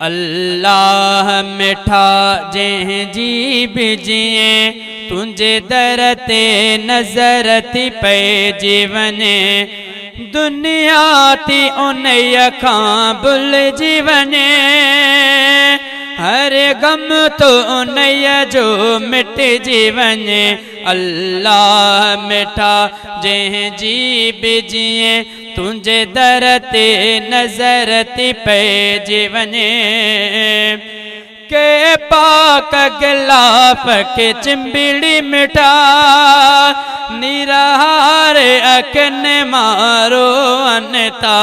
अल्लाह मिठा जंहिंजी बिजिए तुंहिंजे दर ते नज़र थी पइजी वञे, दुनिया थी उन्हीअ खां भुलिजी वञे, हर गम तो उन्हीअ जो मिटिजी वञे। अल्लाह मिठा जंहिंजी बिजिए तुंहिंजे दर ते नज़र थी पइजी वञे, के पाक गिलाफ के चिंबिड़ी मिठा, निराहार अखन मारो अनता,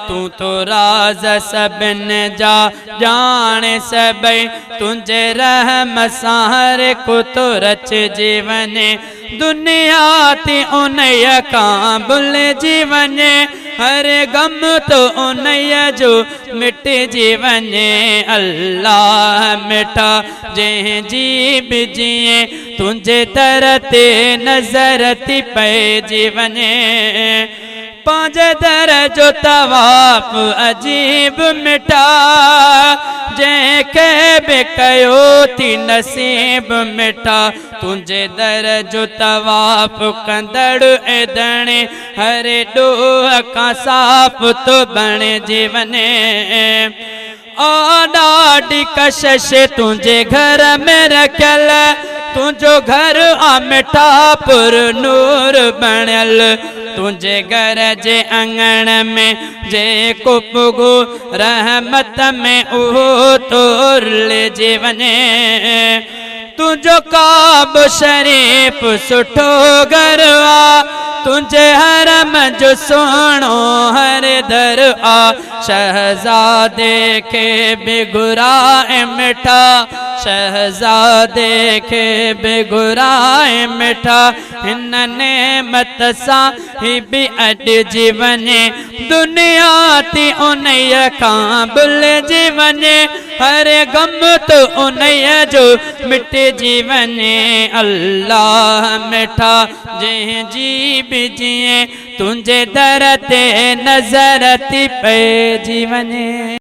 तू तो राज सबिन जा जाने सबई, तुंहिंजे रहम सां हर को तो रचजी वञे, दुनिया थी उन्हीअ खां भुलिजी वञे, हर गम तो उन्हीअ जो मिटिजी वञे। अल्लाह मिठा जंहिंजी बिजिए तुंहिंजे दर ते नज़र थी पइजी वञे, पंहिंजे दर जो तवाफ़ अजीब मिठा, जंहिंखे बि कयो थी नसीब मिठा, तुंहिंजे दर जो तवाफ़ कंदड़ एदणे हर ॾोह खां साफ़ तो बणिजी वञे। ॾाढी कशिश तुंहिंजे घर में रखियल, तुंहिंजो घर आ मिठा पुर नूर बणियल, तुंहिंजे घर जे अंगण में जेको पुगो रहमत में उहो तोड़िजी वञे, तुंहिंजो काब शरीफ सुठो घर आ, तुंहिंजे हरम जो सुहिणो हर दर आ, शहज़ादे खे बि घुराए मिठा, शहज़ादे खे बि घुराए मिठा, हिन नेमत सां ही बि अॾिजी वञे, दुनिया थी उन्हीअ खां भुलिजी वञे, हर गम तो उन्हीअ जो मिटिजी वञे। अल्लाह मिठा जंहिंजी बिजिए तुंहिंजे दर ते नज़र थी पइजी वञे।